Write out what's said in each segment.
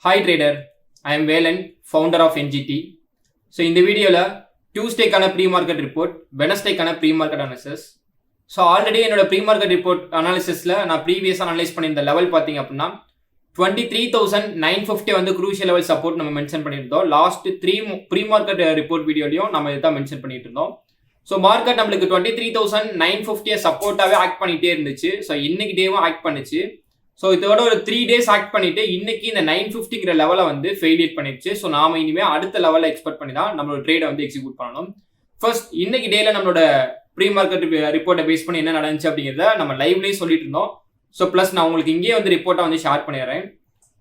Hi trader, I am Velan, founder of NGT. So இந்த வீடியோல டியூஸ்டேக்கான ப்ரீ மார்க்கெட் ரிப்போர்ட், வெனஸ்டேக்கான pre market analysis. So already என்னோட pre market report அனாலிசிஸில் நான் ப்ரீவியஸ் அனலைஸ் பண்ணியிருந்த லெவல் பார்த்தீங்க அப்படின்னா 23,950 வந்து குரூஷியல் லெவல் சப்போர்ட் நம்ம மென்ஷன் பண்ணியிருந்தோம். லாஸ்ட் ப்ரீ மார்க்கெட் ரிப்போர்ட் வீடியோலையும் நம்ம இதான் மென்ஷன் பண்ணிட்டு இருந்தோம். ஸோ மார்க்கெட் நம்மளுக்கு 23,950 சப்போர்ட்டாகவே ஆக்ட் பண்ணிகிட்டே இருந்துச்சு. ஸோ இன்னைக்கு டேவும் ஆக்ட் பண்ணுச்சு. ஸோ இதோட ஒரு 3 days ஆக்ட் பண்ணிட்டு இன்னைக்கு இந்த 950ங்கிற லெவலை வந்து ஃபெயிலியர் பண்ணிடுச்சு. ஸோ நாம இனிமேல் அடுத்த லெவலில் எக்ஸ்பெக்ட் பண்ணி தான் நம்மளோட ட்ரேடை வந்து எக்ஸிக்யூட் பண்ணணும். ஃபர்ஸ்ட் இன்னைக்கு டேல நம்மளோட ப்ரீ மார்க்கெட் ரிப்போர்ட்டை பேஸ் பண்ணி என்ன நடந்துச்சு அப்படிங்கிறத நம்ம லைவ்லேயே சொல்லிட்டு இருந்தோம். ஸோ ப்ளஸ் நான் உங்களுக்கு இங்கேயே வந்து ரிப்போர்ட்டை வந்து ஷேர் பண்ணிடுறேன்.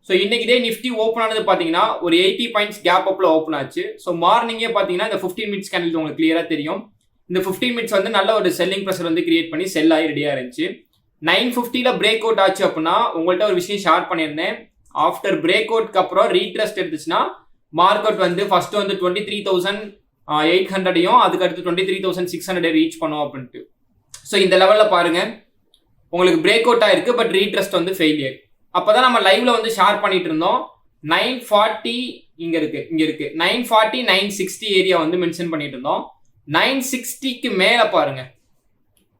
ஸோ இன்னைக்கு டே நிஃப்டி ஓப்பன் ஆனது பார்த்தீங்கன்னா ஒரு 80 பாயிண்ட்ஸ் கேப் அப்பில் ஓப்பன் ஆச்சு. ஸோ மார்னிங்கே பார்த்தீங்கன்னா இந்த 15 minutes கேண்டில் உங்களுக்கு கிளியராக தெரியும். இந்த 15 minutes வந்து நல்ல ஒரு செல்லிங் ப்ரெஷர் வந்து கிரியேட் பண்ணி செல் ஆகி ரெடியாக இருந்துச்சு. 950ல பிரேக் அவுட் ஆச்சு அப்படின்னா உங்கள்கிட்ட ஒரு விஷயம் ஷேர் பண்ணியிருந்தேன். ஆஃப்டர் பிரேக் அவுட்க்கு அப்புறம் ரீட்ரஸ்ட் எடுத்துச்சுன்னா மார்க்கெட் வந்து ஃபர்ஸ்ட் வந்து 23,800 அதுக்கு அடுத்து 23,600 ரீச் பண்ணும் அப்படின்ட்டு. ஸோ இந்த லெவலில் பாருங்க உங்களுக்கு பிரேக் அவுட் ஆயிருக்கு, பட் ரீட்ரஸ்ட் வந்து ஃபெயிலியர். அப்போதான் நம்ம லைவ்ல வந்து ஷேர் பண்ணிட்டு இருந்தோம். 940 இங்க இருக்கு 940 960 ஏரியா வந்து மென்ஷன் பண்ணிட்டு இருந்தோம். 960க்கு மேல பாருங்க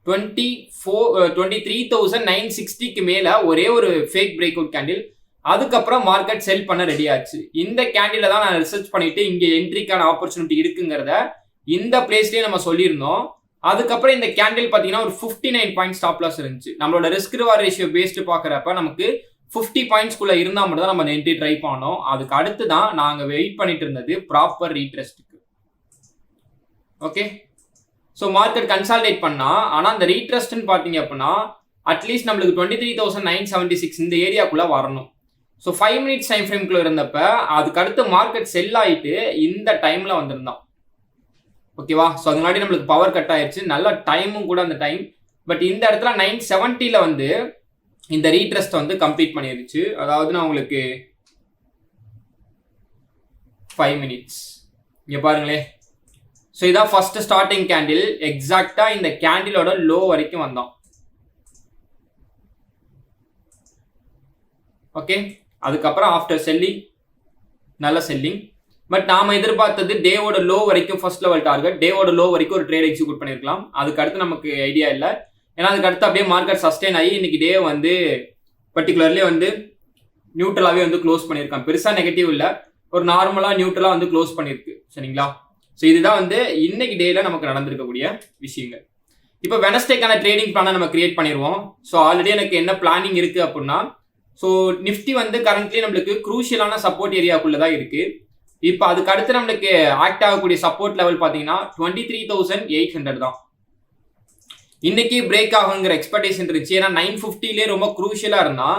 23,960க்கு மேல ஒரே ஒரு ஃபேக் பிரேக் அவுட் கேண்டில். அதுக்கப்புறம் மார்க்கெட் செல் பண்ண ரெடி ஆச்சு. இந்த கேண்டில தான் நான் ரிசர்ச் பண்ணிட்டு இங்க என்ட்ரிக்கான ஆப்பர்ச்சுனிட்டி இருக்குங்கிறத இந்த பிளேஸ்லயே நம்ம சொல்லியிருந்தோம். அதுக்கப்புறம் இந்த கேண்டில் பாத்தீங்கன்னா ஒரு 59 பாயிண்ட் ஸ்டாப் லாஸ் இருந்துச்சு. நம்மளோட ரிஸ்க் ரிவார்ட் ரேஷியோ பேஸ்டு பாக்குறப்ப நமக்கு 50 பாயிண்ட்ஸ்குள்ள இருந்தா மட்டும் தான் நம்ம என்ட்ரி ட்ரை பண்ணோம். அதுக்கு அடுத்து தான் நாங்க வெயிட் பண்ணிட்டு இருந்தது ப்ராப்பர் ரீட்ரஸ்ட்டுக்கு. ஓகே, ஸோ மார்க்கெட் கன்சால்டேட் பண்ணா, ஆனால் அந்த ரீட்ரஸ்ட்னு பார்த்தீங்க அப்படின்னா அட்லீஸ்ட் நம்மளுக்கு 23,976 இந்த ஏரியாக்குள்ள வரணும். ஸோ 5 minutes டைம் ஃப்ரேம்குள்ள இருந்தப்ப அதுக்கு அடுத்து மார்க்கெட் செல் ஆகிட்டு இந்த டைம்ல வந்திருந்தான். ஓகேவா? ஸோ அதனாடி நம்மளுக்கு பவர் கட் ஆயிடுச்சு. நல்ல டைமும் கூட அந்த டைம். பட் இந்த இடத்துல 970ல வந்து இந்த ரீட்ரஸ்ட் வந்து கம்ப்ளீட் பண்ணிருச்சு. அதாவது நான் உங்களுக்கு 5 minutes இங்க பாருங்களே. ஸோ இதான் ஃபர்ஸ்ட் ஸ்டார்டிங் கேண்டில். எக்ஸாக்டா இந்த கேண்டிலோட லோ வரைக்கும் வந்தோம். ஓகே, அதுக்கப்புறம் ஆஃப்டர் செல்லிங் நல்ல செல்லிங். பட் நாம எதிர்பார்த்தது டேவோட லோ வரைக்கும் ஃபர்ஸ்ட் லெவல் டார்கெட், டேவோட லோ வரைக்கும் ஒரு ட்ரேட் எக்ஸிக்யூட் பண்ணிருக்கலாம். அதுக்கு அடுத்து நமக்கு ஐடியா இல்லை. ஏன்னா அதுக்கு அடுத்து அப்படியே மார்க்கெட் சஸ்டெயின் ஆகி இன்னைக்கு டே வந்து பர்டிகுலர்லி வந்து நியூட்ரலாகவே வந்து க்ளோஸ் பண்ணியிருக்கான். பெருசாக நெகட்டிவ் இல்லை, ஒரு நார்மலாக நியூட்ரலாக வந்து க்ளோஸ் பண்ணியிருக்கு. சரிங்களா? ஸோ இதுதான் வந்து இன்னைக்கு டேல நமக்கு நடந்திருக்கக்கூடிய விஷயங்கள். இப்போ வெனஸ்டேக்கான ட்ரேடிங் பிளானை நம்ம கிரியேட் பண்ணிடுவோம். ஸோ ஆல்ரெடி எனக்கு என்ன பிளானிங் இருக்கு அப்படின்னா, ஸோ நிஃப்டி வந்து கரண்ட்லி நம்மளுக்கு குரூஷியலான சப்போர்ட் ஏரியாக்குள்ள தான் இருக்கு. இப்போ அதுக்கு அடுத்து நம்மளுக்கு ஆக்ட் ஆகக்கூடிய சப்போர்ட் லெவல் பார்த்தீங்கன்னா 23,800 தான். இன்னைக்கு பிரேக் ஆகுங்கிற எக்ஸ்பெக்டேஷன் இருந்துச்சு. ஏன்னா 950லேயே ரொம்ப குரூஷியலா இருந்தா.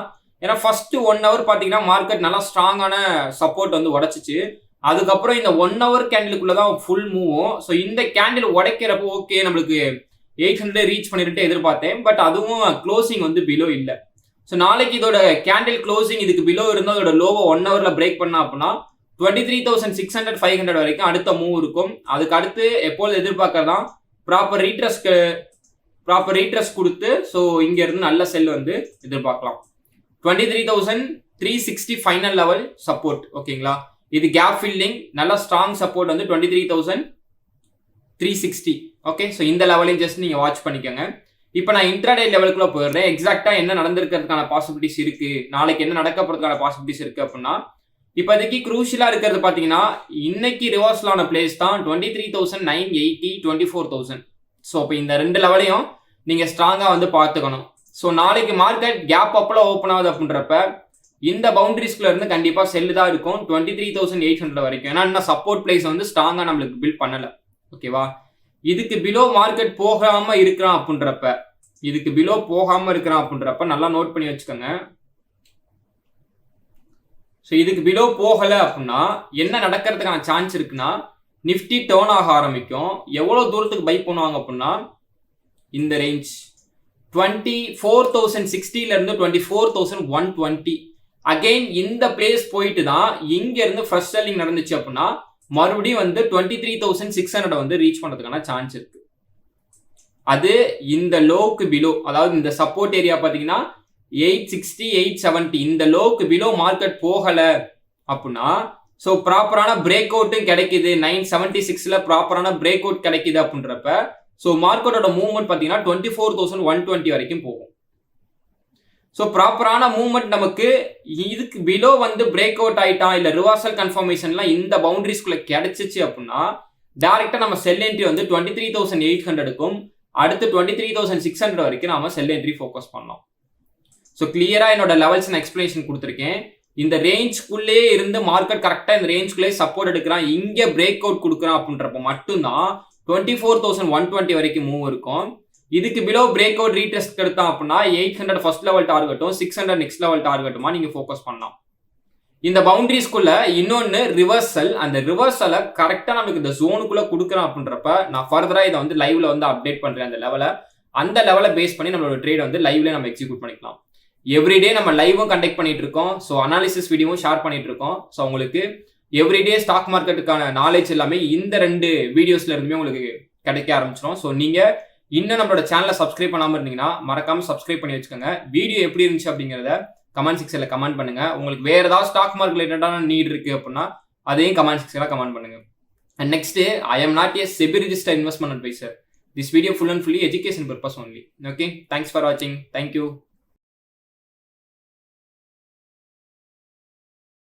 ஏன்னா ஃபர்ஸ்ட் 1 hour பார்த்தீங்கன்னா மார்க்கெட் நல்லா ஸ்ட்ராங்கான சப்போர்ட் வந்து உடைச்சிச்சு. அதுக்கப்புறம் இந்த 1 hour கேண்டிலுக்குள்ளதான் ஃபுல் மூவும். ஸோ இந்த கேண்டில் உடைக்கிறப்போ ஓகே நம்மளுக்கு 800 ரீச் பண்ணிட்டு எதிர்பார்த்தேன். பட் அதுவும் க்ளோசிங் வந்து பிலோ இல்லை. ஸோ நாளைக்கு இதோட கேண்டில் க்ளோசிங் இதுக்கு பிலோ இருந்தால் அதோட லோவை 1 hourல பிரேக் பண்ணா அப்படின்னா 23,600 500 வரைக்கும் அடுத்த மூவ் இருக்கும். அதுக்கு அடுத்து எப்போது எதிர்பார்க்கறதா ப்ராப்பர் ரீட்ரஸ்ட் கொடுத்து ஸோ இங்க இருந்து நல்ல செல் வந்து எதிர்பார்க்கலாம். 23,360 ஃபைனல் லெவல் சப்போர்ட். ஓகேங்களா? இது கேப் ஃபில்லிங் நல்ல ஸ்ட்ராங் சப்போர்ட் வந்து 23,360. ஓகே, ஸோ இந்த லெவலையும் ஜஸ்ட் நீங்க வாட்ச் பண்ணிக்கோங்க. இப்போ நான் இன்ட்ராடே லெவலுக்குள்ள போயிடுறேன். எக்ஸாக்டா என்ன நடந்திருக்கிறதுக்கான பாசிபிலிட்டிஸ் இருக்கு, நாளைக்கு என்ன நடக்க போறதுக்கான பாசிபிலிட்டிஸ் இருக்கு அப்படின்னா, இப்போதைக்கு குரூஷியலா இருக்கிறது பாத்தீங்கன்னா இன்னைக்கு ரிவர்சலான பிளேஸ் தான் 23,980 24,000. ஸோ இப்போ இந்த 2 லெவலையும் நீங்க ஸ்ட்ராங்கா வந்து பார்த்துக்கணும். ஸோ நாளைக்கு மார்க்கெட் கேப் அப்ல ஓப்பன் ஆகுது அப்படின்றப்ப இந்த பவுண்டரிஸ்குள்ள இருந்து கண்டிப்பா செல்லு தான் இருக்கும் 23,800 வரைக்கும். ஏன்னா இன்னும் சப்போர்ட் பிளேஸ் வந்து ஸ்ட்ராங்கா நம்மளுக்கு பில்ட் பண்ணல. ஓகேவா? இதுக்கு பிலோ மார்க்கெட் போகாம இருக்கிறான் அப்படின்றப்ப நல்லா நோட் பண்ணி வச்சுக்கோங்க. ஸோ இதுக்கு பிலோ போகல அப்படின்னா என்ன நடக்கிறதுக்கான சான்ஸ் இருக்குன்னா, நிஃப்டி டர்ன் ஆக ஆரம்பிக்கும். எவ்வளவு தூரத்துக்கு பை பண்ணுவாங்க அப்படின்னா இந்த ரேஞ்ச் 24,060ல இருந்து 24,120. அகைன் இந்த பிளேஸ் போயிட்டு தான் இங்க இருந்து ஃபர்ஸ்ட் செல்லிங் நடந்துச்சு அப்படின்னா மறுபடியும் வந்து 23,600 வந்து ரீச் பண்றதுக்கான சான்ஸ் இருக்கு. அது இந்த லோக்கு பிலோ, அதாவது இந்த சப்போர்ட் ஏரியா பாத்தீங்கன்னா 860 870 இந்த லோக்கு பிலோ மார்க்கெட் போகல அப்படின்னா ஸோ ப்ராப்பரான பிரேக் அவுட்டும் கிடைக்குது 976 ப்ராப்பரான பிரேக் அவுட் கிடைக்குது அப்படின்றப்ப ஸோ மார்க்கெட்டோட மூவ்மெண்ட் பார்த்தீங்கன்னா 24,120 வரைக்கும் போகும். ஸோ ப்ராப்பரான மூவ்மெண்ட் நமக்கு இதுக்கு பிலோ பிரேக் அவுட் ஆயிட்டான் இல்லை ரிவர்சல் கன்ஃபர்மேஷன்லாம் இந்த பவுண்டரிஸ்குள்ள கிடைச்சிச்சு அப்படின்னா டேரெக்டாக நம்ம செல் என்ட்ரி 23,800க்கும் அடுத்து 23,600 வரைக்கும் நாம செல் என்ட்ரி ஃபோக்கஸ் பண்ணலாம். ஸோ கிளியரா என்னோட லெவல்ஸ் நான் எக்ஸ்பிளேஷன் கொடுத்துருக்கேன். இந்த ரேஞ்ச்குள்ளே இருந்து மார்க்கெட் கரெக்டாக இந்த ரேஞ்ச்குள்ளே சப்போர்ட் எடுக்கிறான், இங்கே பிரேக் அவுட் கொடுக்குறான் அப்படின்றப்ப மட்டும்தான் 24,120 வரைக்கும் மூவ் இருக்கும். இதுக்கு பிலோ பிரேக் அவுட் ரீடெஸ்ட் எடுத்தான் அப்படின்னா 800 ஃபர்ஸ்ட் லெவல் டார்கெட்டும் 600 நெக்ஸ்ட் லெவல் டார்கெட்டுமா நீங்க ஃபோக்கஸ் பண்ணலாம். இந்த பவுண்டரிஸ்குள்ள இன்னொன்று ரிவர்சல், அந்த ரிவர்சலை கரெக்டாக நமக்கு இந்த ஜோனுக்குள்ள கொடுக்குறான் அப்படின்றப்ப நான் ஃபர்தராக இதை லைவ்ல அப்டேட் பண்றேன். அந்த லெவலை பேஸ் பண்ணி நம்மளோட ட்ரேட் லைவ்ல நம்ம எக்ஸிக்யூட் பண்ணிக்கலாம். எவ்ரிடே நம்ம லைவும் கண்டக்ட் பண்ணிட்டு இருக்கோம். ஸோ அனாலிசிஸ் வீடியோவும் ஷேர் பண்ணிட்டு இருக்கோம். ஸோ உங்களுக்கு எவ்ரிடே ஸ்டாக் மார்க்கெட்டுக்கான நாலேஜ் எல்லாமே இந்த 2 வீடியோஸ்ல இருந்துமே உங்களுக்கு கிடைக்க ஆரம்பிச்சிடும். ஸோ நீங்க இன்னும் நம்மளோட சேனலை சப்ஸ்கிரைப் பண்ணாமல் இருந்தீங்கன்னா மறக்காம சப்ஸ்கிரைப் பண்ணி வச்சுக்கோங்க. வீடியோ எப்படி இருந்துச்சு அப்படிங்கிறத கமெண்ட் செக்ஷன்ல கமெண்ட் பண்ணுங்க. உங்களுக்கு வேற ஏதாவது ஸ்டாக் மார்க்கெட் ரிலேட்டடான நீட் இருக்கு அப்படின்னா அதையும் கமெண்ட் செக்ஷன்ல கமெண்ட் பண்ணுங்க. And next, I am not a SEBI registered investment advisor. This video full and fully education purpose only. Okay, thanks for watching. Thank you.